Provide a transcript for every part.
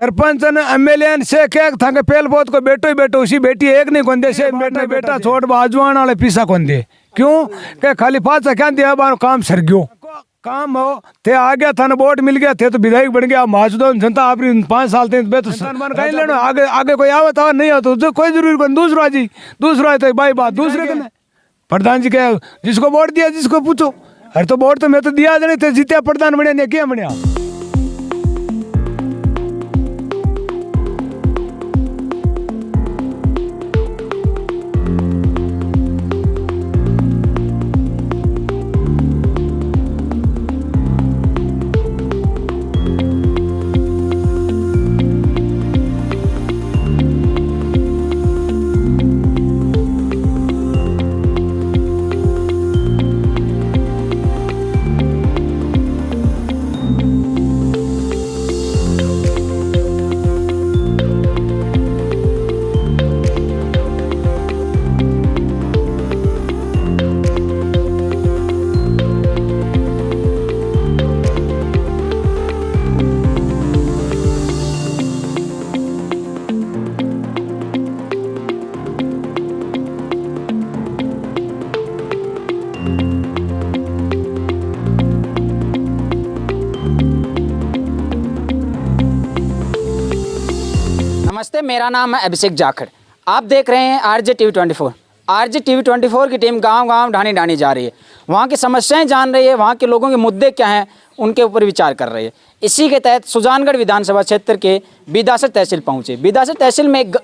सरपंच ने एमएलए से क्या था पेल बहुत को बेटो ही बेटो उसी बेटी एक नहीं कौन दे से बेटा बेटा छोड़ बाजवान वाले पीसा कौन दे क्यों के खाली पाचा क्या दिया बार काम सर गयो काम हो थे आ गया था ना वोट मिल गया थे तो विधायक बन गया माचुदन जनता आप 5 साल थे बे तो संतान कहीं लेना आगे आगे कोई आवे था नहीं हो तो कोई जरूरी कौन दूसरा जी दूसरा है तो भाई बात दूसरे का प्रधान जी क्या जिसको वोट दिया जिसको पूछो अरे तो वोट तो मैं तो दिया नहीं थे जीते प्रधान बने नहीं क्या बने नमस्ते, मेरा नाम है अभिषेक जाखड़। आप देख रहे हैं आरजे टीवी 24। आरजे टीवी 24 की टीम गांव-गांव ढाणी ढाणी जा रही है, वहां की समस्याएं जान रही है, वहां के लोगों के मुद्दे क्या हैं उनके ऊपर विचार कर रही है। इसी के तहत सुजानगढ़ विधानसभा क्षेत्र के बिदासर तहसील पहुंचे। बिदासर तहसील में एक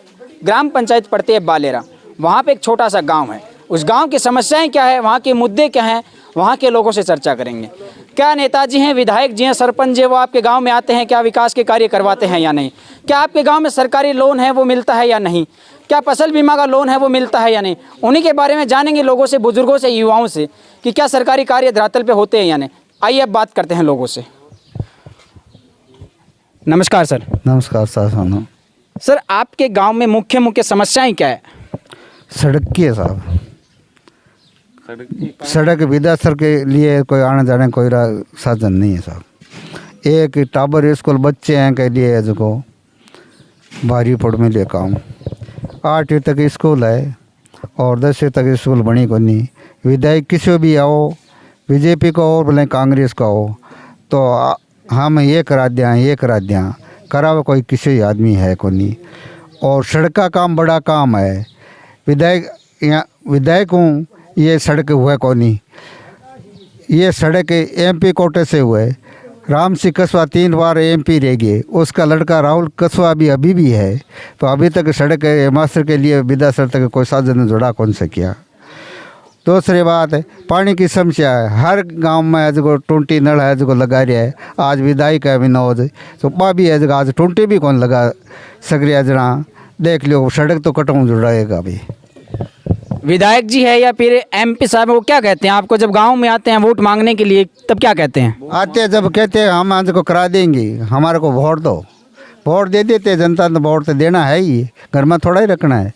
ग्राम पंचायत पड़ती है बालेरा। वहाँ पर एक छोटा सा गाँव है। उस गाँव की समस्याएँ क्या है, वहाँ के मुद्दे क्या हैं, वहाँ के लोगों से चर्चा करेंगे। क्या नेताजी हैं, विधायक जी हैं, सरपंच जी वो आपके गांव में आते हैं, क्या विकास के कार्य करवाते हैं या नहीं? क्या आपके गांव में सरकारी लोन है वो मिलता है या नहीं? क्या फसल बीमा का लोन है वो मिलता है या नहीं? उन्हीं के बारे में जानेंगे लोगों से, बुजुर्गों से, युवाओं से कि क्या सरकारी कार्य धरातल पे होते हैं या नहीं। आइए अब बात करते हैं लोगों से। नमस्कार सर। नमस्कार साहब। सर, आपके गाँव में मुख्य समस्याएँ क्या है? सड़क की है साहब। सड़क विदासर के लिए कोई आने जाने कोई साधन नहीं है साहब। एक टाबर स्कूल बच्चे हैं के लिए जो भारी पड़ में लिए काम 8वीं तक स्कूल है और 10वीं तक स्कूल बनी को नहीं। विधायक किसी भी आओ, बीजेपी का हो बोले कांग्रेस का हो, तो हम ये करा दिया करावे कोई किसी आदमी है को नहीं। और सड़क का काम बड़ा काम है। विधायक हूँ, ये सड़क हुआ कौन नहीं। ये सड़क एमपी कोटे से हुए। राम सिंह कस्बा 3 बार एमपी रह गए, उसका लड़का राहुल कस्बा भी अभी भी है। तो अभी तक सड़क मास्टर के लिए बिदासर तक कोई साधन जुड़ा कौन से किया। दूसरी बात है पानी की समस्या है। हर गांव में जो टूंटी नल है जो लगा रहा है। आज विधायक है विनोद तो पा भी है जो आज टूंटी भी कौन लगा सक रहा जना। देख लो सड़क तो कटाऊँ जुड़ाएगा अभी। विधायक जी है या फिर एमपी साहब, वो क्या कहते हैं आपको जब गांव में आते हैं वोट मांगने के लिए, तब क्या कहते हैं? आते हैं जब कहते हैं हम आज को करा देंगे, हमारे को वोट दो, वोट दे देते। जनता ने वोट तो देना है ही, घर में थोड़ा ही रखना है,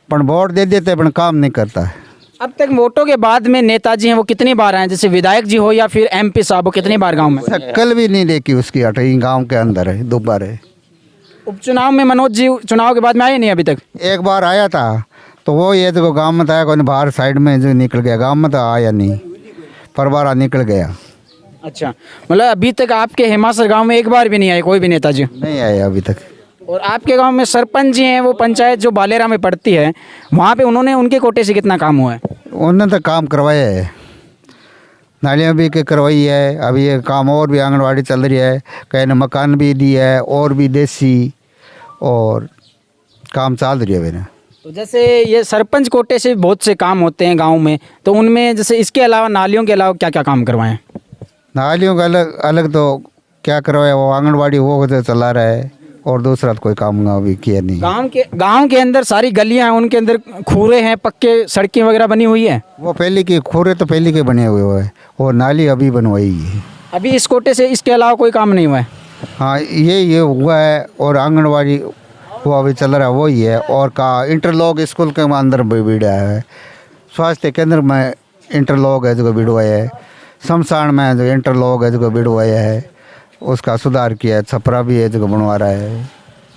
पर वोट दे देते पर काम नहीं करता है। अब तक वोटों के बाद में नेताजी हैं वो कितनी बार आए, जैसे विधायक जी हो या फिर एमपी साहब हो, कितनी बार गाँव में? शक्ल भी नहीं देखी उसकी। 8 गाँव के अंदर है, 2 बार है। उपचुनाव में मनोज जी चुनाव के बाद में आए नहीं अभी तक? एक बार आया था तो वो ये तो गांव में था, कोई बाहर साइड में जो निकल गया, गांव में तो आया नहीं, परवारा निकल गया। अच्छा, मतलब अभी तक आपके हेमासर गांव में एक बार भी नहीं आए कोई भी नेताजी? नहीं आया अभी तक। और आपके गांव में सरपंच जी हैं, वो पंचायत जो बालेरा में पड़ती है, वहाँ पे उन्होंने उनके कोटे से कितना काम हुआ है? उन्होंने तो काम करवाया है, नालियाँ भी के करवाई है। अभी ये काम और भी आंगनवाड़ी चल रही है, कहीं ने मकान भी दिया है और भी देसी, और काम चल रही है मैंने। तो जैसे ये सरपंच कोटे से बहुत से काम होते हैं गांव में, तो उनमें जैसे इसके अलावा नालियों के अलावा क्या क्या काम करवाएं? नालियों का अलग अलग तो क्या करवाया, वो आंगनवाड़ी वो तो चला रहा है, और दूसरा तो कोई काम अभी किया नहीं। गांव के अंदर सारी गलियां हैं, उनके अंदर खूरे हैं, पक्के सड़कें वगैरह बनी हुई है? वो पहले की खूरे तो पहले के बने हुए हैं, और नाली अभी बनवाई है। अभी इस कोटे से इसके अलावा कोई काम नहीं हुआ है? हाँ, ये हुआ है, और आंगनवाड़ी वो अभी चल रहा है वही है। और का इंटरलॉक स्कूल के अंदर भी बिड़ा है, स्वास्थ्य केंद्र में इंटरलॉक है जो बिड़वाया है, शमशान में जो इंटरलॉक है जो बिड़वाया है, उसका सुधार किया है। छपरा भी है जगह बनवा रहा है।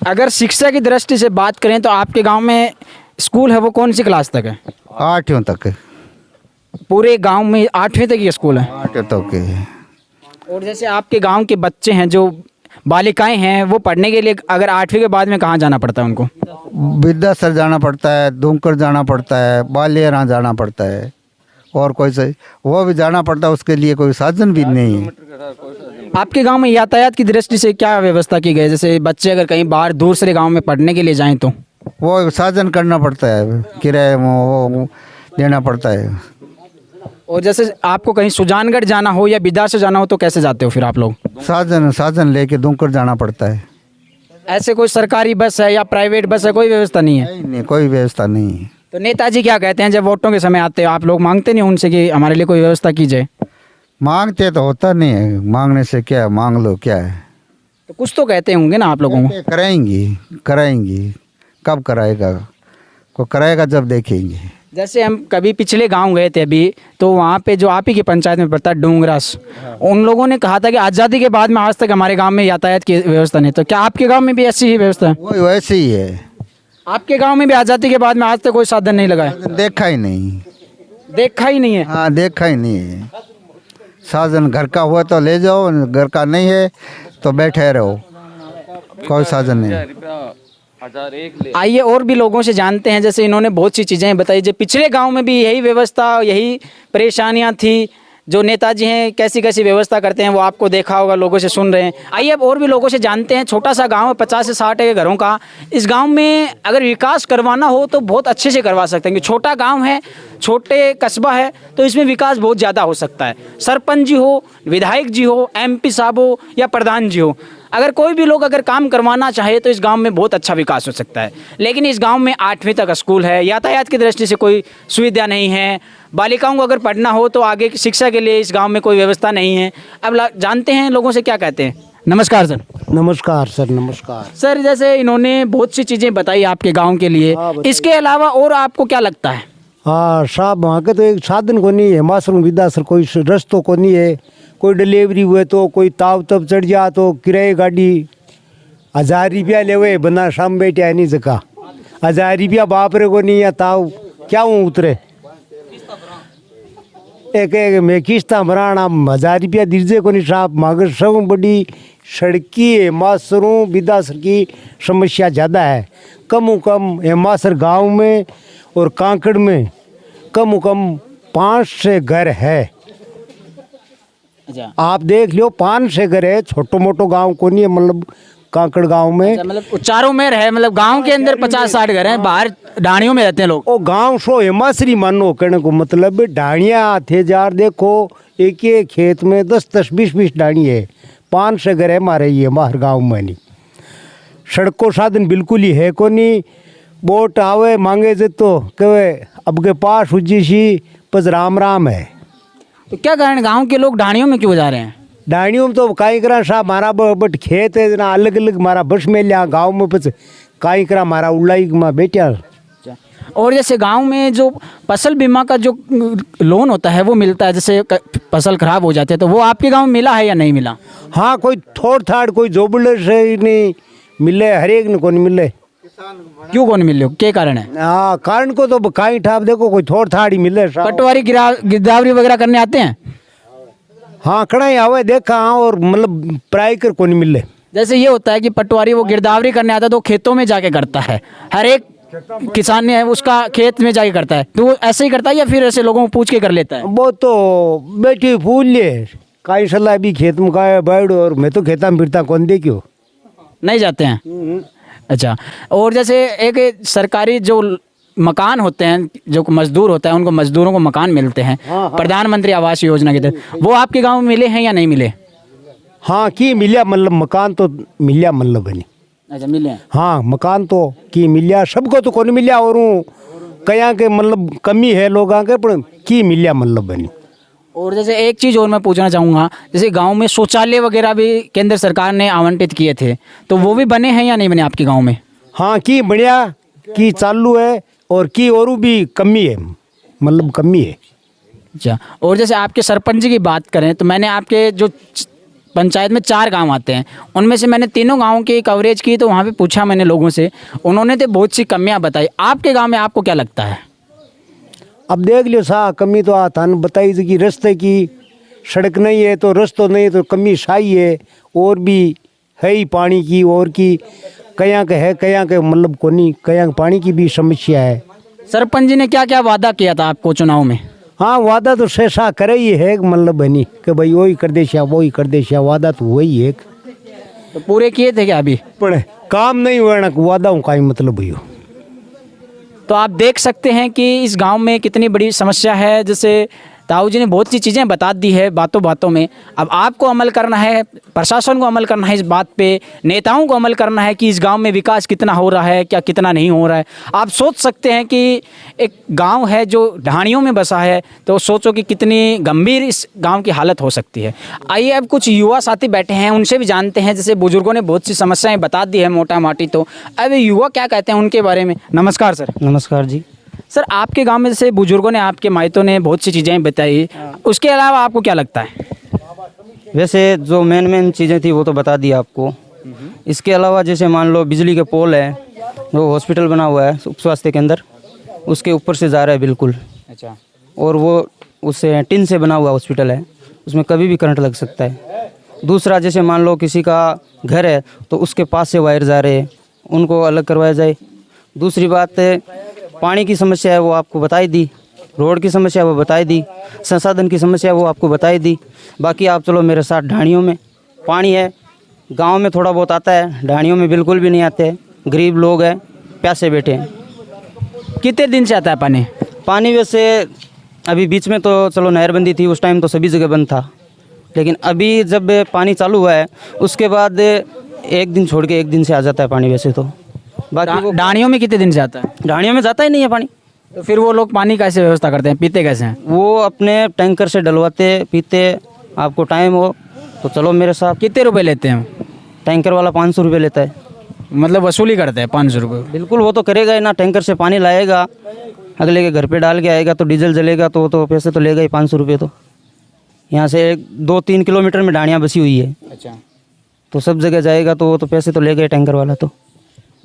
अगर शिक्षा की दृष्टि से बात करें तो आपके गांव में स्कूल है वो कौन सी क्लास तक है? 8वीं तक है। पूरे गांव में 8वीं तक ये स्कूल है। 8वीं तक है। और जैसे आपके गांव के बच्चे हैं जो बालिकाएं हैं वो पढ़ने के लिए अगर 8वीं के बाद में कहाँ जाना पड़ता है उनको? विद्यासर जाना पड़ता है, दुमकर जाना पड़ता है, बालियारा जाना पड़ता है, और कोई से वो भी जाना पड़ता है। उसके लिए कोई साधन भी नहीं है। आपके गांव में यातायात की दृष्टि से क्या व्यवस्था की गई है? जैसे बच्चे अगर कहीं बाहर दूसरे गांव में पढ़ने के लिए जाएं तो वो साधन करना पड़ता है, किराए वो देना पड़ता है। और जैसे आपको कहीं सुजानगढ़ जाना हो या बिदार से जाना हो तो कैसे जाते हो फिर आप लोग? साधन लेके दुमकर जाना पड़ता है। ऐसे कोई सरकारी बस है या प्राइवेट बस है, कोई व्यवस्था नहीं है? नहीं, कोई व्यवस्था नहीं है। तो नेताजी क्या कहते हैं जब वोटों के समय आते हो आप लोग मांगते नहीं उनसे कि हमारे लिए कोई व्यवस्था की जाए? मांगते तो होता नहीं है, मांगने से क्या है, मांग लो क्या है। तो कुछ तो कहते होंगे ना आप लोगों को? कराएंगी। कब कराएगा? को कराएगा जब देखेंगे। जैसे हम कभी पिछले गांव गए थे अभी, तो वहाँ पे जो आप ही की पंचायत में पड़ता है डूंगरास, उन लोगों ने कहा था कि आज़ादी के बाद में आज तक हमारे गांव में यातायात की व्यवस्था नहीं। तो क्या आपके गांव में भी ऐसी ही व्यवस्था है? वो वैसे ही है। आपके गांव में भी आज़ादी के बाद में आज तक कोई साधन नहीं लगा है? देखा ही नहीं। देखा ही नहीं है? हाँ, देखा ही नहीं है। साधन घर का हुआ तो ले जाओ, घर का नहीं है तो बैठे रहो, कोई साधन नहीं। आइए और भी लोगों से जानते हैं। जैसे इन्होंने बहुत सी चीज़ें बताई, जो पिछले गांव में भी यही व्यवस्था, यही परेशानियां थी। जो नेताजी हैं कैसी कैसी व्यवस्था करते हैं वो आपको देखा होगा, लोगों से सुन रहे हैं। आइए अब और भी लोगों से जानते हैं। छोटा सा गांव है, 50 से 60 के घरों का। इस गांव में अगर विकास करवाना हो तो बहुत अच्छे से करवा सकते हैं, क्योंकि छोटा गांव है, छोटे कस्बा है, तो इसमें विकास बहुत ज़्यादा हो सकता है। सरपंच जी हो, विधायक जी हो, MP साहब हो या प्रधान जी हो, अगर कोई भी लोग अगर काम करवाना चाहे तो इस गांव में बहुत अच्छा विकास हो सकता है। लेकिन इस गांव में 8वीं तक स्कूल है, यातायात की दृष्टि से कोई सुविधा नहीं है। बालिकाओं को अगर पढ़ना हो तो आगे की शिक्षा के लिए इस गांव में कोई व्यवस्था नहीं है। अब जानते हैं लोगों से क्या कहते हैं। नमस्कार सर। नमस्कार सर। नमस्कार सर, जैसे इन्होंने बहुत सी चीज़ें बताई आपके गाँव के लिए, इसके अलावा और आपको क्या लगता है? हाँ साहब, वहाँ के तो एक साधन को नहीं है, मासरूम विदासर कोई रस्तों को नहीं है। कोई डिलीवरी हुए तो कोई ताव तब चढ़ जा तो किराए गाड़ी 1000 रुपया ले हुए बना शाम बैठे है नहीं जगह 1000 रुपया बाप रे को नहीं है ताव क्या हूँ उतरे एक मैं किस्ता मराना 1000 रुपया दीजिए को नहीं साहब। मगर सब बड़ी सड़की है मासरूम विदासर की समस्या ज़्यादा है। कम हेमासर गाँव में और कांकड़ में कम 5 घर है। अच्छा, आप देख लो 5 घर है, छोटो मोटो गांव को नहीं है। मतलब कांकड़ गांव में मतलब चारों में है, मतलब गांव के अंदर 50-60 घर हैं, बाहर ढाणियों में रहते हैं लोग। ओ गांव सो हेमासरी मानो कहने को मतलब ढाणिया थे जार देखो एक एक खेत में 10-10 20-20 ढाणी है। 5 घर है हमारे ये हमारे गाँव में नहीं। सड़क को साधन बिल्कुल ही है को नहीं। बोट आवे मांगे जे तो कहे अब के पास उज्जी सी बस राम है। तो क्या कारण गांव के लोग ढाणियों में क्यों जा रहे हैं? डाणियों में तो काई करा साहब हमारा बट खेत है ना अलग अलग हमारा बस में लिया गाँव में बस काई करा हमारा उल्लाई में बैठा। और जैसे गांव में जो फसल बीमा का जो लोन होता है वो मिलता है, जैसे फसल खराब हो जाती है, तो वो आपके गांव में मिला है या नहीं मिला? हाँ, कोई थोड़ थाड़ कोई जोबड़े से नहीं मिले, हर एक ने को नहीं मिले। क्यों कौन मिले, क्या कारण है? हाँ, कारण को तो काई ठाप देखो कोई थोड़ थाड़ ही मिले। पटवारी गिरदावरी वगैरह करने आते हैं? हाँ, खड़ा ही आवे देखा। हाँ, और मतलब प्राय कर को नहीं मिले। जैसे ये होता है कि पटवारी वो गिरदावरी करने आता है तो खेतों में जाके करता है, हर एक किसान ने उसका खेत में जाके करता है, तो वो ऐसे ही करता है या फिर ऐसे लोगों को पूछ के कर लेता है? वो तो बैठी फूल ले काई सलाह भी खेत में का बैठ, और मैं तो खेता में फिरता कौन दे क्यों नहीं जाते हैं। अच्छा, और जैसे एक सरकारी जो मकान होते हैं, जो मजदूर होता है उनको मजदूरों को मकान मिलते हैं प्रधानमंत्री आवास योजना के तहत, वो आपके गांव में मिले हैं या नहीं मिले? हाँ, की मिलिया मतलब मकान तो मिलिया मतलब बनी। अच्छा, मिले हैं। हाँ, मकान तो की मिलिया, सबको तो कौन मिलिया, और कया के मतलब कमी है लोगों के, पर की मिलिया मतलब बनी। और जैसे एक चीज़ और मैं पूछना चाहूँगा, जैसे गांव में शौचालय वगैरह भी केंद्र सरकार ने आवंटित किए थे, तो वो भी बने हैं या नहीं बने आपके गांव में? हाँ, की बढ़िया की चालू है, और की और भी कमी है, मतलब कमी है। अच्छा, और जैसे आपके सरपंच की बात करें तो मैंने आपके जो पंचायत में 4 गांव आते हैं, उनमें से मैंने तीनों गांवों की कवरेज की, तो वहाँ पे पूछा मैंने लोगों से, उन्होंने तो बहुत सी कमियां बताई। आपके गांव में आपको क्या लगता है? अब देख लियो सा कमी तो थान बताई थी कि रास्ते की सड़क नहीं है तो रस्तो नहीं है तो कमी साई है, और भी है ही पानी की, और की कया के है कया के मतलब को नहीं, कया पानी की भी समस्या है। सरपंच जी ने क्या क्या वादा किया था आपको चुनाव में? हाँ वादा तो शेषा करे ही है मतलब बनी कि भाई वही कर दे श्या वही कर दे श्या, वादा तो वही है, तो पूरे किए थे क्या अभी? पर काम नहीं हुआ ना, वादा का ही मतलब भैया। तो आप देख सकते हैं कि इस गांव में कितनी बड़ी समस्या है। जैसे ताऊ जी ने बहुत सी चीज़ें बता दी है बातों बातों में। अब आपको अमल करना है, प्रशासन को अमल करना है इस बात पे, नेताओं को अमल करना है कि इस गांव में विकास कितना हो रहा है, क्या कितना नहीं हो रहा है। आप सोच सकते हैं कि एक गांव है जो ढाणियों में बसा है, तो सोचो कि कितनी गंभीर इस गांव की हालत हो सकती है। आइए अब कुछ युवा साथी बैठे हैं, उनसे भी जानते हैं। जैसे बुजुर्गों ने बहुत सी समस्याएँ बता दी है मोटा माटी, तो अब युवा क्या कहते हैं उनके बारे में। नमस्कार सर। नमस्कार जी। सर आपके गांव में जैसे बुजुर्गों ने, आपके माइतों ने बहुत सी चीज़ें बताई, उसके अलावा आपको क्या लगता है? वैसे जो मेन चीज़ें थी वो तो बता दी आपको। इसके अलावा जैसे मान लो बिजली के पोल है, वो हॉस्पिटल बना हुआ है उप स्वास्थ्य केंद्र, उसके ऊपर से जा रहा है बिल्कुल। अच्छा। और वो उससे टिन से बना हुआ हॉस्पिटल है, उसमें कभी भी करंट लग सकता है। दूसरा जैसे मान लो किसी का घर है तो उसके पास से वायर जा रहे हैं, उनको अलग करवाया जाए। दूसरी बात पानी की समस्या है वो आपको बताई दी, रोड की समस्या वो बताई दी, संसाधन की समस्या वो आपको बताई दी। बाकी आप चलो मेरे साथ, ढाणियों में पानी है, गांव में थोड़ा बहुत आता है, ढाणियों में बिल्कुल भी नहीं आते हैं। गरीब लोग हैं, प्यासे बैठे हैं। कितने दिन से आता है पानी? पानी वैसे अभी बीच में तो चलो नहरबंदी थी, उस टाइम तो सभी जगह बंद था, लेकिन अभी जब पानी चालू हुआ है उसके बाद एक दिन छोड़ के एक दिन से आ जाता है पानी वैसे तो। बाकी वो ढाणियों में कितने दिन से आता है? ढाणियों में जाता ही नहीं है पानी। तो फिर वो लोग पानी कैसे व्यवस्था करते हैं, पीते कैसे हैं? वो अपने टैंकर से डलवाते पीते। आपको टाइम हो तो चलो मेरे साथ। कितने रुपए लेते हैं? टैंकर वाला 500 रुपये लेता है। मतलब वसूली करते हैं 500 रुपये? बिल्कुल, वो तो करेगा ही ना। टैंकर से पानी लाएगा, अगले के घर पे डाल के आएगा, तो डीजल जलेगा तो पैसे तो लेगा ही 500 रुपये। तो यहाँ से 2-3 किलोमीटर में ढाणियाँ बसी हुई है। अच्छा। तो सब जगह जाएगा तो वो तो पैसे तो लेगा ही टैंकर वाला तो।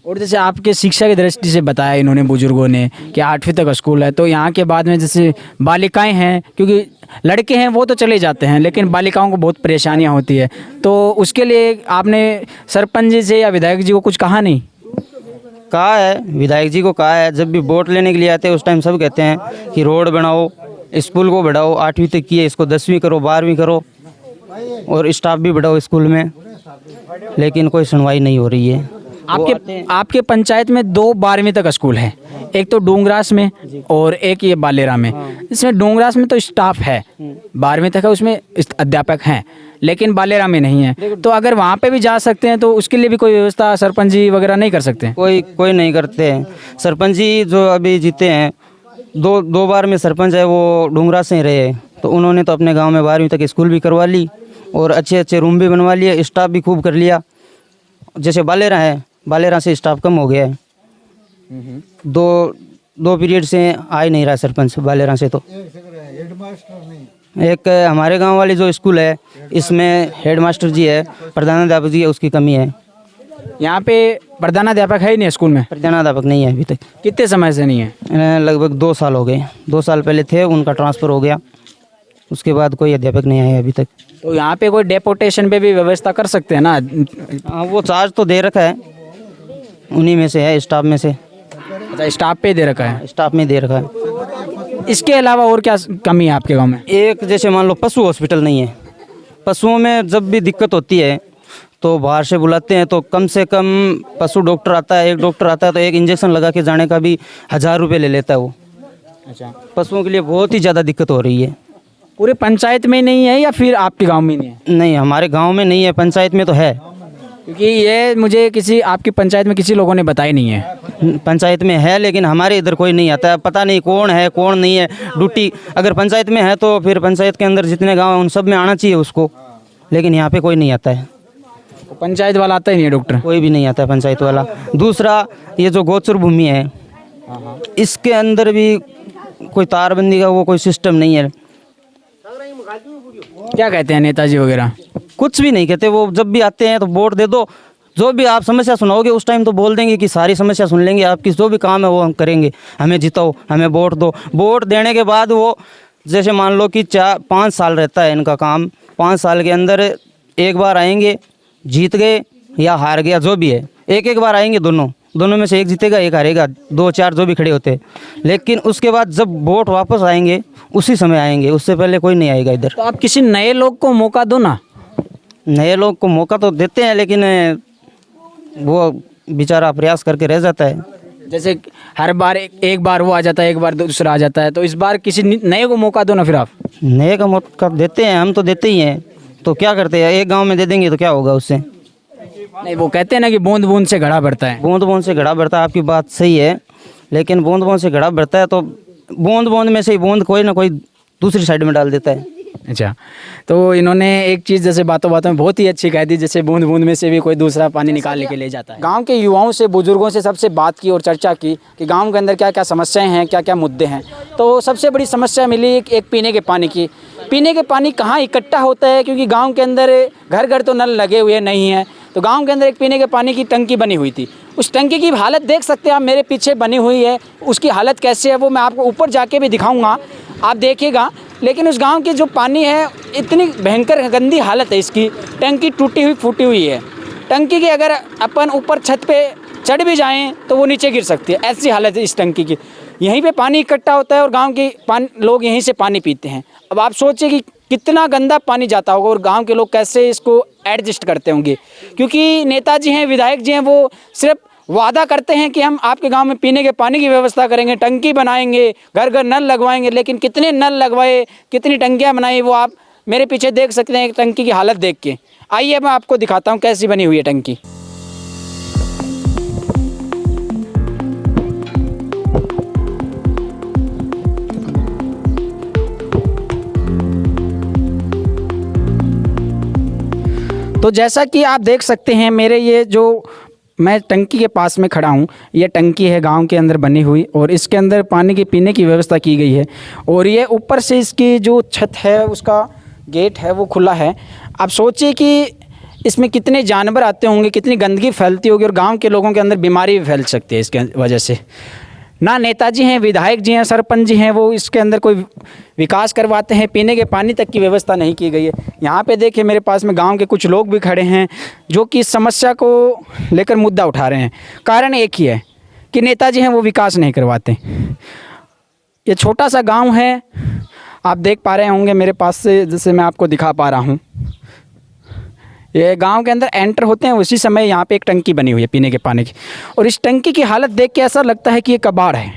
और जैसे आपके शिक्षा की दृष्टि से बताया इन्होंने बुजुर्गों ने कि 8वीं तक स्कूल है, तो यहाँ के बाद में जैसे बालिकाएं हैं, क्योंकि लड़के हैं वो तो चले जाते हैं, लेकिन बालिकाओं को बहुत परेशानियाँ होती है, तो उसके लिए आपने सरपंच जी से या विधायक जी को कुछ कहा नहीं? कहा है, विधायक जी को कहा है। जब भी वोट लेने के लिए आते हैं उस टाइम सब कहते हैं कि रोड बनाओ, स्कूल को बढ़ाओ, 8वीं तक की है इसको 10वीं करो, 12वीं करो, और स्टाफ भी बढ़ाओ स्कूल में, लेकिन कोई सुनवाई नहीं हो रही है। आपके पंचायत में 2 12वीं तक स्कूल है, एक तो डूंगरास में और एक ये बालेरा में। इसमें डूंगरास में तो स्टाफ है, 12वीं तक है, उसमें अध्यापक हैं, लेकिन बालेरा में नहीं है। तो अगर वहाँ पे भी जा सकते हैं तो उसके लिए भी कोई व्यवस्था सरपंच जी वगैरह नहीं कर सकते? कोई नहीं करते हैं। सरपंच जी जो अभी जीते हैं, दो बार में सरपंच है, वो डूंगरा से ही रहे, तो उन्होंने तो अपने गांव में 12वीं तक स्कूल भी करवा ली और अच्छे अच्छे रूम भी बनवा लिए, स्टाफ भी खूब कर लिया। जैसे बालेरा है, बालेरा से स्टाफ कम हो गया है, दो पीरियड से आ ही नहीं रहा सरपंच बालेरा से। तो एक हमारे गांव वाली जो स्कूल है इसमें हेडमास्टर जी है, प्रधानाध्यापक जी है, उसकी कमी है। यहाँ पे प्रधानाध्यापक है ही नहीं स्कूल में? प्रधानाध्यापक नहीं है अभी तक। कितने समय से नहीं है? लगभग 2 साल हो गए। 2 साल पहले थे, उनका ट्रांसफ़र हो गया, उसके बाद कोई अध्यापक नहीं आया अभी तक। तो यहाँ पे कोई डेपोटेशन पे भी व्यवस्था कर सकते हैं ना? हाँ, वो चार्ज तो दे रखा है, उन्हीं में से है, स्टाफ में से। अच्छा, स्टाफ पे दे रखा है? स्टाफ में दे रखा है। इसके अलावा और क्या कमी है आपके गांव में? एक जैसे मान लो पशु हॉस्पिटल नहीं है। पशुओं में जब भी दिक्कत होती है तो बाहर से बुलाते हैं, तो कम से कम पशु डॉक्टर आता है, एक डॉक्टर आता है तो एक इंजेक्शन लगा के जाने का भी 1000 रुपये ले लेता है वो। अच्छा। पशुओं के लिए बहुत ही ज़्यादा दिक्कत हो रही है। पूरे पंचायत में नहीं है या फिर आपके गांव में नहीं है? नहीं, हमारे गांव में नहीं है, पंचायत में तो है। क्योंकि ये मुझे आपकी पंचायत में किसी लोगों ने बताया नहीं है। पंचायत में है, लेकिन हमारे इधर कोई नहीं आता है। पता नहीं कौन है कौन नहीं है। ड्यूटी अगर पंचायत में है तो फिर पंचायत के अंदर जितने गांव हैं उन सब में आना चाहिए उसको, लेकिन यहाँ पे कोई नहीं आता है। तो पंचायत वाला आता ही नहीं है डॉक्टर? कोई भी नहीं आता है पंचायत वाला। दूसरा, ये जो गोचर भूमि है इसके अंदर भी कोई तारबंदी का वो कोई सिस्टम नहीं है। क्या कहते हैं नेताजी वगैरह? कुछ भी नहीं कहते। वो जब भी आते हैं तो वोट दे दो, जो भी आप समस्या सुनाओगे उस टाइम तो बोल देंगे कि सारी समस्या सुन लेंगे, आपकी जो भी काम है वो हम करेंगे, हमें जिताओ, हमें वोट दो। वोट देने के बाद वो जैसे मान लो कि 5 साल रहता है इनका काम, 5 साल के अंदर एक बार आएंगे, जीत गए या हार गया जो भी है, एक बार आएंगे, दोनों में से एक जीतेगा एक हारेगा, 2-4 जो भी खड़े होते हैं। लेकिन उसके बाद जब वोट वापस आएंगे उसी समय आएंगे, उससे पहले कोई नहीं आएगा इधर। तो आप किसी नए लोग को मौका दो ना। नए लोग को मौका तो देते हैं लेकिन वो बेचारा प्रयास करके रह जाता है। जैसे हर बार एक बार वो आ जाता है, एक बार दूसरा आ जाता है, तो इस बार किसी नए को मौका दो ना फिर आप। नए का मौका देते हैं, हम तो देते ही हैं। तो क्या करते हैं, एक गांव में दे देंगे तो क्या होगा उससे? नहीं, वो कहते हैं ना कि बूंद बूंद से घड़ा भरता है। बूंद बूंद से घड़ा भरता है, आपकी बात सही है, लेकिन बूंद बूंद से घड़ा भरता है तो बूंद बूंद में से ही बूंद कोई ना कोई दूसरी साइड में डाल देता है। अच्छा, तो इन्होंने एक चीज़ जैसे बातों बातों में बहुत ही अच्छी कह दी, जैसे बूंद बूंद में से भी कोई दूसरा पानी निकाल के ले जाता है। गांव के युवाओं से, बुजुर्गों से सबसे बात की और चर्चा की कि गांव के अंदर क्या क्या समस्याएं हैं, क्या क्या मुद्दे हैं। तो सबसे बड़ी समस्या मिली एक पीने के पानी की। पीने के पानी कहाँ इकट्ठा होता है, क्योंकि गाँव के अंदर घर घर तो नल लगे हुए नहीं हैं, तो गाँव के अंदर एक पीने के पानी की टंकी बनी हुई थी। उस टंकी की हालत देख सकते हैं आप, मेरे पीछे बनी हुई है, उसकी हालत कैसे है वो मैं आपको ऊपर जाके भी दिखाऊंगा, आप देखिएगा। लेकिन उस गांव की जो पानी है, इतनी भयंकर गंदी हालत है इसकी, टंकी टूटी हुई फूटी हुई है। टंकी की अगर अपन ऊपर छत पे चढ़ भी जाएं तो वो नीचे गिर सकती है, ऐसी हालत है इस टंकी की। यहीं पे पानी इकट्ठा होता है और गांव के लोग यहीं से पानी पीते हैं। अब आप सोचिए कि कितना गंदा पानी जाता होगा और गांव के लोग कैसे इसको एडजस्ट करते होंगे, क्योंकि नेताजी हैं, विधायक जी हैं, वो सिर्फ वादा करते हैं कि हम आपके गांव में पीने के पानी की व्यवस्था करेंगे, टंकी बनाएंगे, घर घर नल लगवाएंगे, लेकिन कितने नल लगवाए, कितनी टंकियां बनाई, वो आप मेरे पीछे देख सकते हैं टंकी की हालत देख के। आइए मैं आपको दिखाता हूं कैसी बनी हुई है टंकी। तो जैसा कि आप देख सकते हैं, मेरे ये जो मैं टंकी के पास में खड़ा हूँ, ये टंकी है गांव के अंदर बनी हुई और इसके अंदर पानी की पीने की व्यवस्था की गई है। और ये ऊपर से इसकी जो छत है, उसका गेट है, वो खुला है। आप सोचिए कि इसमें कितने जानवर आते होंगे, कितनी गंदगी फैलती होगी और गांव के लोगों के अंदर बीमारी भी फैल सकती है इसके वजह से। ना नेताजी हैं, विधायक जी हैं, सरपंच जी हैं, वो इसके अंदर कोई विकास करवाते हैं, पीने के पानी तक की व्यवस्था नहीं की गई है। यहाँ पे देखिए मेरे पास में गांव के कुछ लोग भी खड़े हैं जो कि इस समस्या को लेकर मुद्दा उठा रहे हैं। कारण एक ही है कि नेताजी हैं, वो विकास नहीं करवाते। ये छोटा सा गांव है, आप देख पा रहे होंगे मेरे पास से, जैसे मैं आपको दिखा पा रहा हूँ। ये गांव के अंदर एंटर होते हैं उसी समय यहाँ पे एक टंकी बनी हुई है पीने के पानी की, और इस टंकी की हालत देख के ऐसा लगता है कि ये कबाड़ है,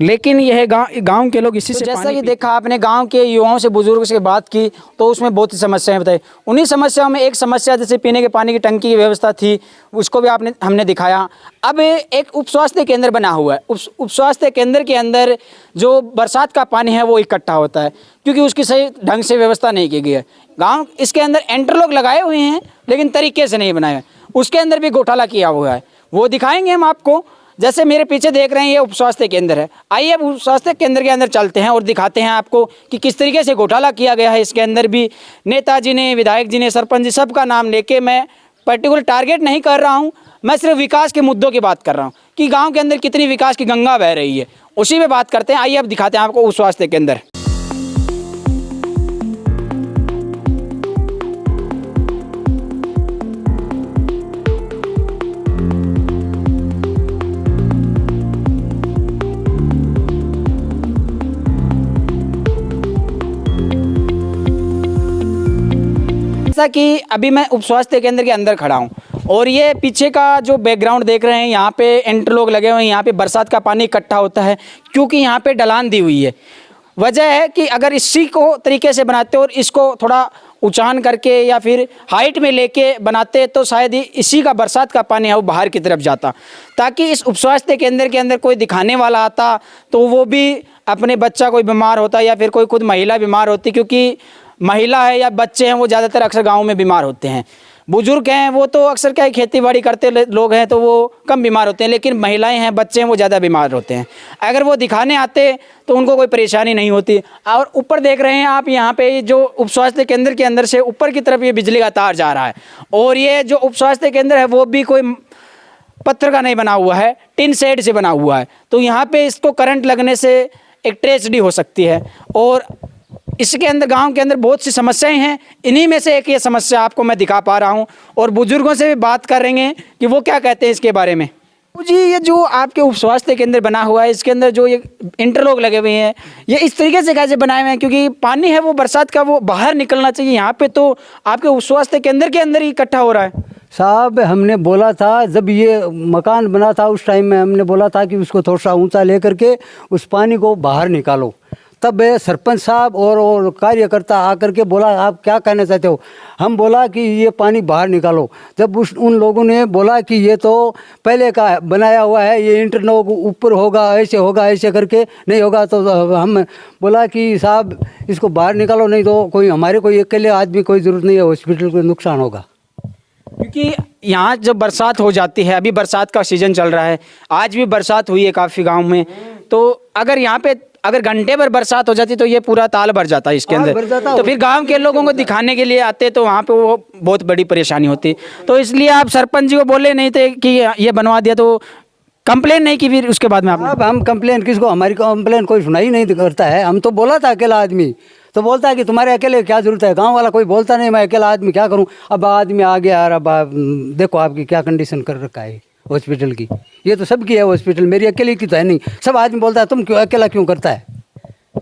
लेकिन यह गांव के लोग इसी से जैसा कि देखा आपने, गांव के युवाओं से, बुजुर्गों से बात की तो उसमें बहुत सी समस्याएं बताई। उन्हीं समस्याओं में एक समस्या जैसे पीने के पानी की टंकी की व्यवस्था थी, उसको भी हमने दिखाया। अब एक उप स्वास्थ्य केंद्र बना हुआ है। उप स्वास्थ्य केंद्र के अंदर जो बरसात का पानी है वो इकट्ठा होता है, क्योंकि उसकी सही ढंग से व्यवस्था नहीं की गई है। गाँव इसके अंदर इंटरलॉक लगाए हुए हैं लेकिन तरीके से नहीं बनाए, उसके अंदर भी घोटाला किया हुआ है, वो दिखाएंगे हम आपको। जैसे मेरे पीछे देख रहे हैं, ये उप स्वास्थ्य केंद्र है। आइए अब उप स्वास्थ्य केंद्र के अंदर चलते हैं और दिखाते हैं आपको कि किस तरीके से घोटाला किया गया है। इसके अंदर भी नेताजी ने, विधायक जी ने, सरपंच जी, सबका नाम लेके, मैं पर्टिकुलर टारगेट नहीं कर रहा हूँ, मैं सिर्फ विकास के मुद्दों की बात कर रहा हूँ कि गाँव के अंदर कितनी विकास की गंगा बह रही है, उसी में बात करते हैं। आइए अब दिखाते हैं आपको उप स्वास्थ्य केंद्र। कि अभी मैं उप स्वास्थ्य केंद्र के अंदर खड़ा हूँ और ये पीछे का जो बैकग्राउंड देख रहे हैं, यहाँ पे इंटरलॉक लगे हुए हैं, यहाँ पे बरसात का पानी इकट्ठा होता है क्योंकि यहाँ पे ढलान दी हुई है। वजह है कि अगर इसी को तरीके से बनाते और इसको थोड़ा ऊंचान करके या फिर हाइट में लेके बनाते तो शायद ही इसी का बरसात का पानी है वो बाहर की तरफ जाता, ताकि इस उप स्वास्थ्य केंद्र के अंदर कोई दिखाने वाला आता तो वो भी अपने बच्चा कोई बीमार होता या फिर कोई खुद महिला बीमार होती, क्योंकि महिला है या बच्चे हैं वो ज़्यादातर अक्सर गाँव में बीमार होते हैं। बुजुर्ग हैं वो तो अक्सर क्या है, खेती बाड़ी करते लोग हैं तो वो कम बीमार होते हैं, लेकिन महिलाएं हैं, बच्चे हैं, वो ज़्यादा बीमार होते हैं। अगर वो दिखाने आते तो उनको कोई परेशानी नहीं होती। और ऊपर देख रहे हैं आप, यहाँ पे जो उप स्वास्थ्य केंद्र के अंदर से ऊपर की तरफ ये बिजली का तार जा रहा है, और ये जो उप स्वास्थ्य केंद्र है वो भी कोई पत्थर का नहीं बना हुआ है, टिन शेड से बना हुआ है। तो यहाँ पे इसको करंट लगने से एक ट्रेजेडी हो सकती है, और इसके अंदर गांव के अंदर बहुत सी समस्याएं हैं। इन्हीं में से एक ये समस्या आपको मैं दिखा पा रहा हूँ, और बुजुर्गों से भी बात करेंगे कि वो क्या कहते हैं इसके बारे में। जी, ये जो आपके उप स्वास्थ्य केंद्र बना हुआ है, इसके अंदर जो ये इंटरलॉक लगे हुए हैं, ये इस तरीके से कैसे बनाए हुए हैं? क्योंकि पानी है वो बरसात का वो बाहर निकलना चाहिए, यहाँ पे तो आपके उप स्वास्थ्य केंद्र के अंदर ही इकट्ठा हो रहा है। साहब हमने बोला था, जब ये मकान बना था उस टाइम में हमने बोला था कि उसको थोड़ा सा ऊंचा लेकर के उस पानी को बाहर निकालो। तब सरपंच साहब और कार्यकर्ता आकर के बोला आप क्या कहना चाहते हो? हम बोला कि ये पानी बाहर निकालो। जब उन लोगों ने बोला कि ये तो पहले का बनाया हुआ है, ये इंटरलॉक ऊपर होगा, ऐसे करके नहीं होगा, तो हम बोला कि साहब इसको बाहर निकालो, नहीं तो कोई अकेले आदमी कोई ज़रूरत नहीं है, हॉस्पिटल को नुकसान होगा। क्योंकि यहाँ जब बरसात हो जाती है, अभी बरसात का सीज़न चल रहा है, आज भी बरसात हुई है काफ़ी गांव में, तो अगर यहाँ पे अगर घंटे भर बरसात हो जाती तो ये पूरा ताल भर जाता है इसके अंदर, तो फिर गांव के लोगों को दिखाने के लिए आते तो वहाँ पे वो बहुत बड़ी परेशानी होती। तो इसलिए आप सरपंच जी को बोले नहीं थे कि ये बनवा दिया, तो कंप्लेन नहीं की फिर उसके बाद में आपने? अब हम कंप्लेन किसको, हमारी कंप्लेन कोई सुनाई नहीं करता है। हम तो बोला था अकेला आदमी, तो बोलता है कि तुम्हारे अकेले क्या ज़रूरत है, गांव वाला कोई बोलता नहीं, मैं अकेला आदमी क्या करूं। अब आदमी आ गया यार, अब देखो आपकी क्या कंडीशन कर रखा है हॉस्पिटल की, ये तो सबकी है हॉस्पिटल, मेरी अकेले की तो है नहीं। सब आदमी बोलता है तुम क्यों अकेला क्यों करता है।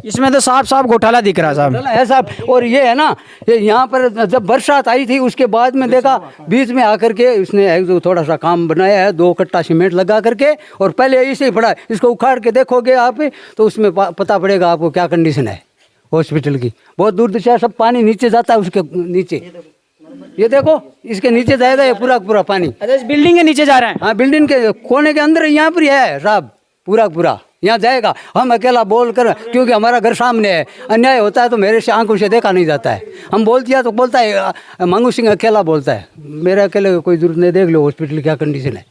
इसमें तो साफ साफ घोटाला दिख रहा है है साहब। और ये है ना, ये यहाँ पर जब बरसात आई थी उसके बाद में देखा बीच में आकर के उसने एक जो थोड़ा सा काम बनाया है, 2 कट्टा सीमेंट लगा करके, और पहले ऐसे ही पड़ा, इसको उखाड़ के देखोगे आप तो उसमें पता पड़ेगा आपको क्या कंडीशन है हॉस्पिटल की। बहुत दूर से सब पानी नीचे जाता है, उसके नीचे ये देखो, इसके नीचे जाएगा ये पूरा पानी। अच्छा, इस बिल्डिंग के नीचे जा रहा है? हाँ, बिल्डिंग के कोने के अंदर यहाँ पर है साहब, पूरा यहाँ जाएगा। हम अकेला बोल कर, क्योंकि हमारा घर सामने है, अन्याय होता है तो मेरे से आंखों से देखा नहीं जाता है। हम बोल दिया तो बोलता है मंगू सिंह अकेला बोलता है, मेरे अकेले कोई जरूरत नहीं, देख लो हॉस्पिटल क्या कंडीशन है।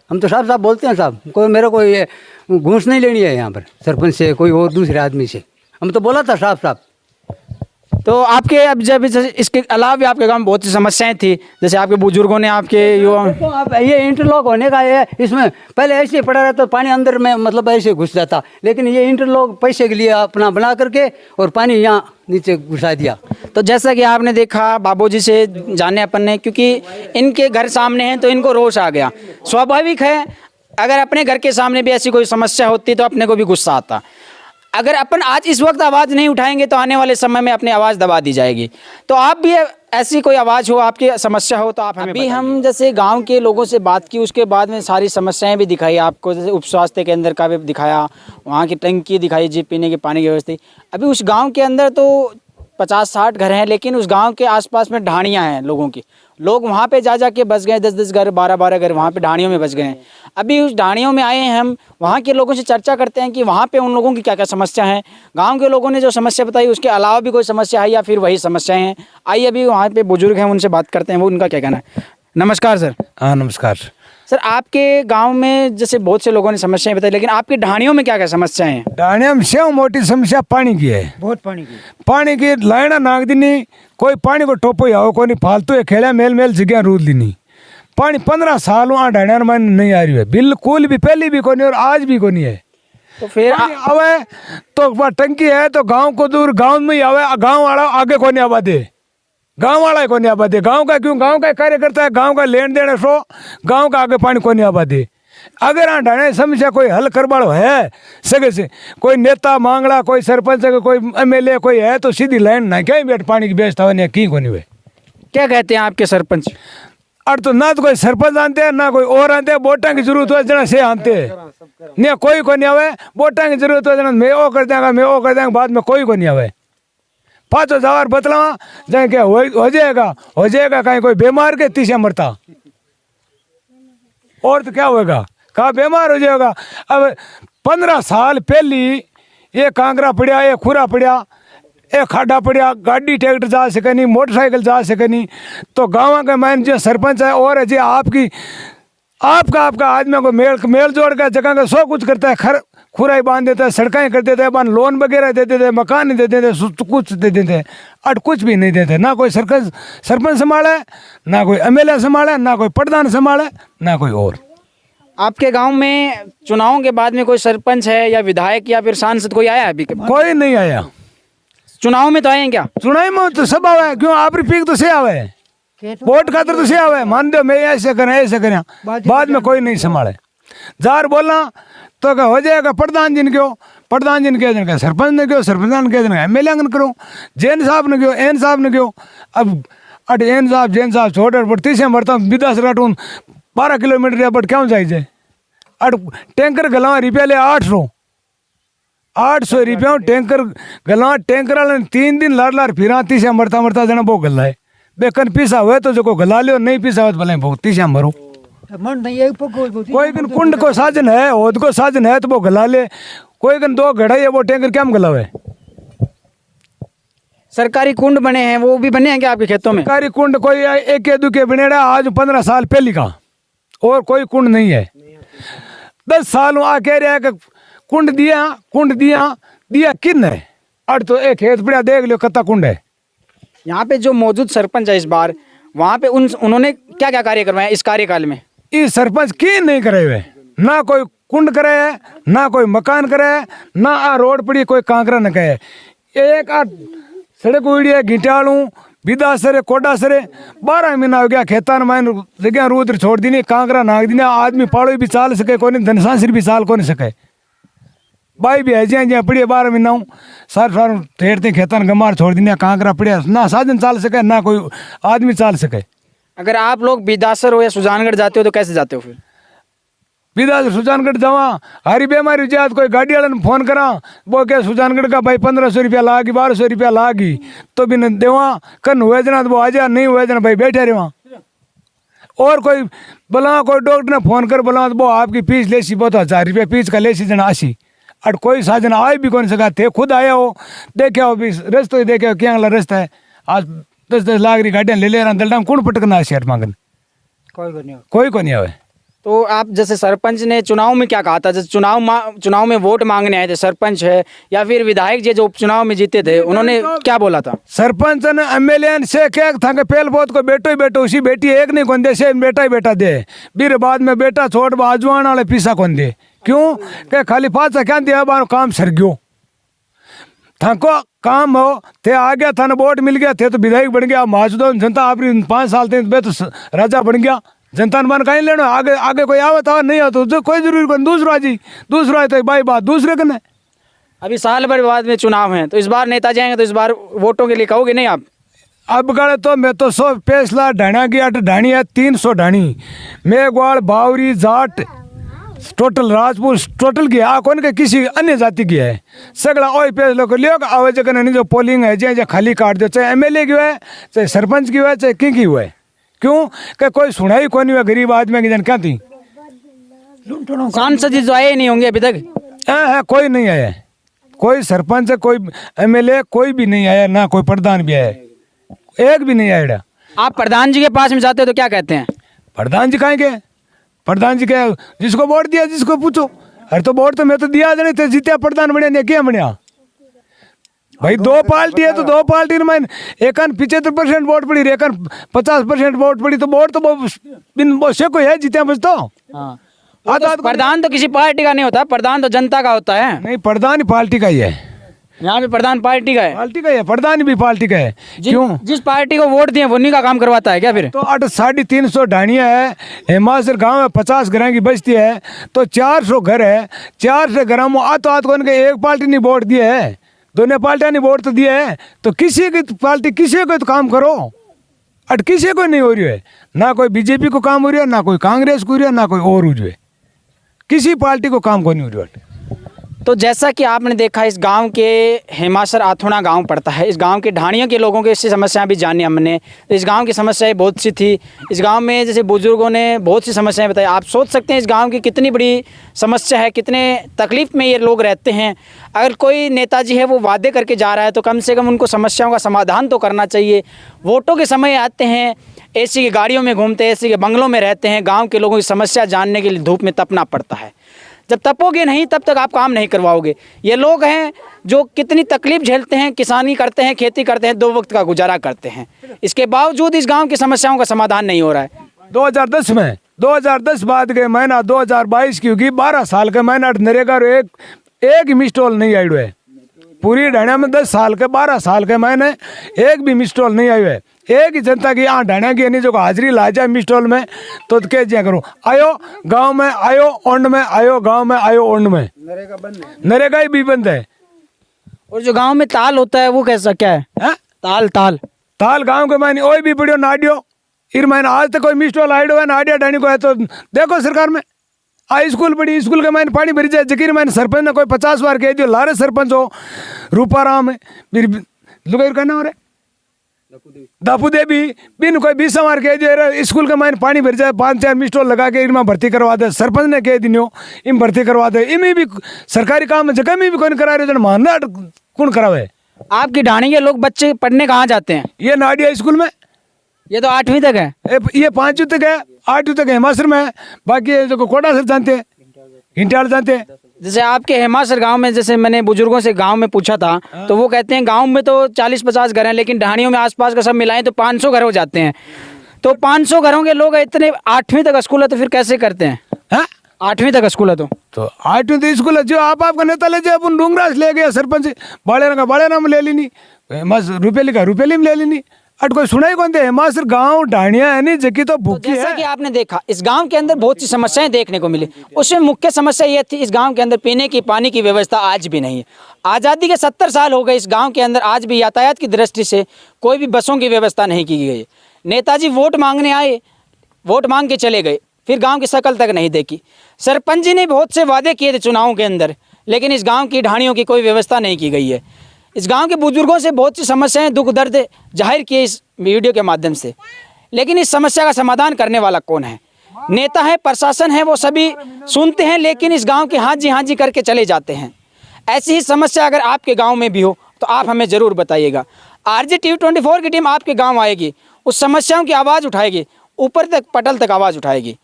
हम तो साफ बोलते हैं साहब, कोई मेरे को ये घूस नहीं लेनी है यहाँ पर सरपंच से, कोई और दूसरे आदमी से। हम तो बोला था साफ। तो आपके अब जब इसके अलावा भी आपके गाँव में बहुत सी समस्याएं थी, जैसे आपके बुजुर्गों ने आपके युवा, देखो आप, ये इंटरलॉक होने का है, इसमें पहले ऐसे पड़ा रहता तो पानी अंदर में मतलब ऐसे घुस जाता, लेकिन ये इंटरलॉक पैसे के लिए अपना बना करके और पानी यहाँ नीचे घुसा दिया। तो जैसा कि आपने देखा, बाबूजी से जाने अपन ने, क्योंकि इनके घर सामने हैं तो इनको रोष आ गया। स्वाभाविक है, अगर अपने घर के सामने भी ऐसी कोई समस्या होती तो अपने को भी गुस्सा आता। अगर अपन आज इस वक्त आवाज़ नहीं उठाएंगे तो आने वाले समय में अपनी आवाज़ दबा दी जाएगी। तो आप भी ऐसी कोई आवाज़ हो, आपकी समस्या हो, तो आप हमें अभी हम जैसे गांव के लोगों से बात की, उसके बाद में सारी समस्याएं भी दिखाई आपको, जैसे उप स्वास्थ्य केंद्र का भी दिखाया, वहाँ की टंकी दिखाई, जी पीने के पानी की व्यवस्था। अभी उस गाँव के अंदर तो 50-60 घर हैं, लेकिन उस गांव के आसपास में ढाणियाँ हैं लोगों की, लोग वहाँ पे जा के बस गए, 10-10 घर, 12-12 घर वहाँ पे ढाणियों में बस गए हैं। अभी उस ढाणियों में आए हैं, हम वहाँ के लोगों से चर्चा करते हैं कि वहाँ पे उन लोगों की क्या क्या समस्या है। गांव के लोगों ने जो समस्या बताई उसके अलावा भी कोई समस्या है या फिर वही समस्याएं हैं। आइए अभी वहाँ पे बुजुर्ग हैं, उनसे बात करते हैं, वो उनका क्या कहना है। नमस्कार सर। हाँ नमस्कार सर, आपके गांव में जैसे बहुत से लोगों ने समस्याएं बताई, लेकिन आपकी ढाणियों में क्या क्या समस्याएं हैं? डाणिया में से मोटी समस्या पानी की है, बहुत पानी की लाइना नाग दिनी, कोई पानी को टोपो आओ को नहीं, फालतू है खेड़ा मेल जगह रूद लीनी। पानी 15 साल वहाँ डाणिया में नहीं आ रही है, बिल्कुल भी, पहले भी कोनी और आज भी कोनी है। तो फिर आवे तो टंकी है तो गांव को दूर, गांव में ही आवे, गांव वाला आगे कोनी आवा दे, गांव वाला को नहीं आबा दे। गांव का क्यों, गांव का कार्यकर्ता है, गांव का लेन देन है, सो गांव का आगे पानी को नहीं आबा दे। अगर हाँ समस्या कोई हल करवाड़ो है सगे से, कोई नेता मांगड़ा, कोई सरपंच, कोई MLA कोई है तो सीधी लाइन ना क्या बैठ पानी की व्यवस्था होने की को नहीं हुए। क्या कहते हैं आपके सरपंच? और तो ना तो कोई सरपंच आते हैं ना कोई और आते हैं, वोटा की जरूरत हो जना से आते हैं, नहीं कोई को नहीं आवे। वोटा की जरूरत हो जना मैं वो कर देंगे, मैं वो कर देंगे, बाद में कोई को नहीं आवे। 5,000 बतलावा जाए क्या हो जाएगा कहीं कोई बीमार के तीसरे मरता, और तो क्या होगा, कहा बीमार हो जाएगा। अब 15 साल पहली ये कांगरा पड़ा, ये खुरा पड़ा, एक खाडा पड़ा गाड़ी ट्रैक्टर जा सके नहीं, मोटरसाइकिल जा सके नहीं। तो गाँव के मैन जो सरपंच है और है जी आपका आदमी को मेल जोड़ कर जगह का सौ कुछ करता है, खुराई बांध देता है, सड़कें कर देते हैं, लोन वगैरह दे देते, मकान नहीं दे देते, कुछ दे देते, और कुछ भी नहीं देते। ना कोई सरपंच संभाले, ना कोई एमएलए संभाले, ना कोई प्रधान संभाले, ना कोई और। आपके गांव में चुनावों के बाद में कोई सरपंच है या विधायक या फिर सांसद कोई आया है अभी के बाद? कोई नहीं आया। चुनाव में तो आए हैं क्या? चुनाव में तो सब आवे, क्यों आप पीक तो से आवे, वोट खातर तो से आवे, मान दो मैं ऐसे करें, बाद में कोई नहीं संभाले। जार बोलना तो क्या हो जाएगा, प्रधान जी ने क्यों, प्रधान जी ने कह देना, सरपंच ने क्यों, सरपंच ने कह देना, एमएलए ने करो, जैन साहब ने क्यों, एन साहब ने क्यों। अब अट एन साहब जैन साहब छोटे पड़ती से मरता विदा से 12 किलोमीटर बट क्यों जाइए। अट टैंकर गला रुपया ले 800 रुपया टैंकर गला, टैंकर वाले 3 दिन लार फिरा तीसरा मरता जना वो गला है। बेकन पीसा हुए तो जो गला लियो, नहीं पीसा हुआ तो भले वो तीसरा मरो। कोई कन कुंड को साजन है, ओद को साजन है तो वो गला ले, कोई कन 2 घड़ा है वो टैंकर क्या गलावे। सरकारी कुंड बने हैं, वो भी बने हैं क्या आपके खेतों में? सरकारी कुंड कोई एक दुके बनेड़ा आज 15 साल पहले का, और कोई कुंड नहीं है। 10 साल आ कह रहा है कि कुंड दिया किन है। अड़ तो एक खेत पड़ा देख लो कत्ता कुंड है। यहाँ पे जो मौजूद सरपंच है इस बार, वहाँ पे उन्होंने क्या क्या कार्य करवाए इस कार्यकाल में? इस सरपंच की नहीं करे हुए, ना कोई कुंड करे है, ना कोई मकान करे है, ना आ रोड पड़ी कोई कांकरा न कहे। एक आ सड़क उड़ी है घिटालू विदा सरे कोडा सरे 12 महीना हो गया खेतान में जगह रूद्र छोड़ दी, कांकरा नाग दी, आदमी पाड़ो भी चाल सके कोई, धनसांसरी भी चाल को नहीं सके। बाई भी है ज्या पड़ी 12 महीना सार ठेरते खेतन गमार छोड़ दी, कांकरा पड़िया, ना साधन चाल सके, ना कोई आदमी चाल सके। अगर आप लोग बिदासर हो या सुजानगढ़ जाते हो तो कैसे जाते हो फिर? बिदासर सुजानगढ़ जावा, हरी बीमारी जात कोई गाड़ी वाले ने फोन करा, वो क्या सुजानगढ़ का भाई 1500 रुपया लागी, 1200 रुपया लागी, तो भी न देवा कन हुए जना तो वो आ जा, नहीं हुए जना भाई बैठे रहे। और कोई बोला कोई डॉक्टर ने फोन कर बोला तो वो आपकी फीस ले सी, बहुत 1000 रुपया फीस का ले सी जना आसी। और कोई साधन आए भी कौन सका थे, खुद आया हो देखे हो भी रस्तो ही देखे हो क्या अगला रास्ता है। आज 10-10 लाख की गाड़ियाँ ले रहा दलडा कौन पटकना शहर मांगन, कोई को नहीं आवे। तो आप जैसे सरपंच ने चुनाव में क्या कहा था, जैसे चुनाव में वोट मांगने आए थे, सरपंच है या फिर विधायक जी जो उपचुनाव में जीते थे, उन्होंने क्या बोला था? सरपंच ने एमएलए से क्या था कि पहल बहुत को बेटो ही बेटो, उसी बेटी एक नहीं कौन दे से बेटा ही बेटा दे, फिर बाद में बेटा छोड़ बाजवान वाले पीसा कौन दे। क्यों के खाली पाचा क्या दिया बारो काम सर गयो, थको काम हो थे आ गया था ना वोट मिल गया थे तो विधायक बन गया, माजदो जनता आपरी 5 साल थे तो राजा बन गया, जनता ने मन कहीं लेना, आगे कोई आवे तो नहीं हो तो कोई जरूरी को दूसरा है तो भाई बात दूसरे कने। अभी साल भर बाद में चुनाव है तो इस बार नेता जाएंगे तो इस बार वोटों के लिए कहोगे नहीं आप? अब गए तो मैं तो 100 फैसला ढाणा की 8 ढाणी है, 300 ढाणी मेघवाड़ बावरी जाट टोटल राजपूत टोटल की आ कौन के किसी अन्य जाति की है, सगड़ा ओई फैसला कर लियो आवे जगह नहीं जो पोलिंग है जे खाली काट दो, चाहे एमएलए की है चाहे सरपंच की है चाहे की हुआ है। क्यों कि कोई सुनाई कौन हुआ गरीब आदमी की जन क्या थी। सांसद जो आए नहीं होंगे अभी तक? है कोई नहीं आया, कोई सरपंच कोई एमएलए कोई भी नहीं आया, ना कोई प्रधान भी आया, एक भी नहीं आया। आप प्रधान जी के पास में जाते हो तो क्या कहते हैं? प्रधान जी कहेंगे, प्रधान जी क्या जिसको वोट दिया जिसको पूछो, अरे तो वोट तो मैं तो दिया नहीं थे, जीत्या प्रधान बने नहीं क्या बनिया भाई। 2 पार्टी है तो 2 पार्टी में एक 75% वोट पड़ी, एक 50% वोट पड़ी, तो वोट तो बिन से कोई है जीत्या बस तो। तो प्रधान तो किसी पार्टी का नहीं होता, प्रधान तो जनता का होता है। नहीं प्रधान पार्टी का ही है, यहाँ पे प्रधान पार्टी का है, पार्टी का है, प्रधान भी पार्टी का है। क्यों जिस पार्टी को वोट दिए वो उन्हीं का काम करवाता है क्या फिर? तो 350 ढाणियाँ है, हिमाचल गांव में 50 घर की बस्ती है तो 400 घर है, 400 घर में आत को एक पार्टी ने वोट दिए है, दोनों पार्टियां ने वोट तो दिए है, तो किसी की पार्टी किसी को तो काम करो, अट किसी को नहीं हो रही है, ना कोई बीजेपी को काम हो रही है, ना कोई कांग्रेस को हो रही है, ना कोई और हो रही है, किसी पार्टी को काम को नहीं हो रही है। तो जैसा कि आपने देखा, इस गांव के हेमासर आथोड़ा गांव पड़ता है। इस गांव के ढाणियों के लोगों के इससे समस्याएं भी जानी हमने। तो इस गांव की समस्याएं बहुत सी थी। इस गांव में जैसे बुजुर्गों ने बहुत सी समस्याएं बताई। आप सोच सकते हैं इस गांव की कितनी बड़ी समस्या है, कितने तकलीफ़ में ये लोग रहते हैं। अगर कोई नेताजी है वो वादे करके जा रहा है तो कम से कम उनको समस्याओं का समाधान तो करना चाहिए। वोटों के समय आते हैं, एसी की गाड़ियों में घूमते हैं, एसी के बंगलों में रहते हैं। गाँव के लोगों की समस्या जानने के लिए धूप में तपना पड़ता है। जब तपोगे नहीं तब तक आप काम नहीं करवाओगे। ये लोग हैं जो कितनी तकलीफ झेलते हैं, किसानी करते हैं, खेती करते हैं, 2 वक्त का गुजारा करते हैं। इसके बावजूद इस गांव की समस्याओं का समाधान नहीं हो रहा है। 2010 बाद के महीना 2022 की होगी, 12 साल के महीना नरेगा एक मिस्टॉल नहीं आई है। पूरी ढाणिया में 10 साल के 12 साल के महीने एक भी मिस्टॉल नहीं आई है। एक ही जनता की यहाँ ढाणिया की नहीं जो हाजिरी ला जाए मिस्टॉल में तो क्या जिया करूँ। आयो गांव में, आयो ओंड में, आयो गांव में, आयो ओंड में। नरेगा ही भी बंद है। और जो गांव में ताल होता है वो कैसा क्या है? ताल गांव के मायने ओई भी बड़ियो नाडियो इर महीना आज तक कोई मिस्टॉल आइडो है नाडिया ढाणी को है। तो देखो सरकार में स्कूल बड़ी स्कूल के मायने पानी भरी जाए। जकीर मैंने सरपंच ने कोई 50 बार कह दियो, लारे सरपंच हो रूपाराम है फिर लुगाई कहना हो रहे दापू देवी बिन कोई 20 बार कह दियो स्कूल के मायने पानी भर जाए, 5-4 मिस्टॉल लगा के इनमें भर्ती करवा दे। सरपंच ने कह दिनो इम भर्ती करवा दे। इनमें भी सरकारी काम जगह में भी कोई करा रहे मानना कौन करावे। आपकी ढाणी के लोग बच्चे पढ़ने कहाँ जाते हैं? ये नाडिया स्कूल में, ये तो 8वीं तक है। ये 5वीं तक है, 8वीं तक हेमासर में है। बाकी जो कोटा सर जानते हैं, हिंटाल जानते हैं। जैसे आपके हेमासर गांव में, जैसे मैंने बुजुर्गों से गांव में पूछा था तो वो कहते हैं गांव में तो 40-50 घर हैं, लेकिन ढाणियों में आसपास का सब मिलाएं तो 500 घर हो जाते हैं। तो 500 घरों के लोग इतने 8वीं तक स्कूल है तो फिर कैसे करते हैं? 8वीं तक स्कूल है तो 8वीं तक स्कूल है। जो आपका नेता ले जाए अपन डूंगरास ले गया सरपंच बाड़े नाम ले ली रुपये लिखा रुपये में ले ली अट कोई सुना ही कौन थे। हेमासर गांव ढाणिया है नहीं जबकि तो भूखी जैसा है। कि आपने देखा इस गांव के अंदर बहुत सी समस्याएं देखने को मिली। उसमें मुख्य समस्या ये थी, इस गांव के अंदर पीने की पानी की व्यवस्था आज भी नहीं है। आज़ादी के 70 साल हो गए, इस गांव के अंदर आज भी यातायात की दृष्टि से कोई भी बसों की व्यवस्था नहीं की गई। नेताजी वोट मांगने आए, वोट मांग के चले गए, फिर गाँव की शक्ल तक नहीं देखी। सरपंच जी ने बहुत से वादे किए थे चुनावों के अंदर, लेकिन इस गाँव की ढाणियों की कोई व्यवस्था नहीं की गई है। इस गांव के बुजुर्गों से बहुत सी समस्याएं, दुख दर्द जाहिर किए इस वीडियो के माध्यम से, लेकिन इस समस्या का समाधान करने वाला कौन है? नेता है, प्रशासन है, वो सभी सुनते हैं लेकिन इस गांव के हाँ जी करके चले जाते हैं। ऐसी ही समस्या अगर आपके गांव में भी हो तो आप हमें ज़रूर बताइएगा। RJ TV 24 की टीम आपके गाँव आएगी, उस समस्याओं की आवाज़ उठाएगी, ऊपर तक पटल तक आवाज़ उठाएगी।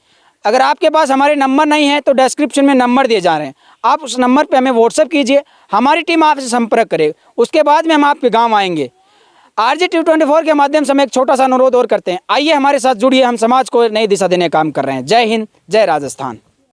अगर आपके पास हमारे नंबर नहीं है तो डिस्क्रिप्शन में नंबर दिए जा रहे हैं, आप उस नंबर पे हमें व्हाट्सएप कीजिए, हमारी टीम आपसे संपर्क करे। उसके बाद में हम आपके गांव आएंगे। RJ TV 24 के माध्यम से हम एक छोटा सा अनुरोध और करते हैं, आइए हमारे साथ जुड़िए, हम समाज को नई दिशा देने का काम कर रहे हैं। जय हिंद, जय राजस्थान।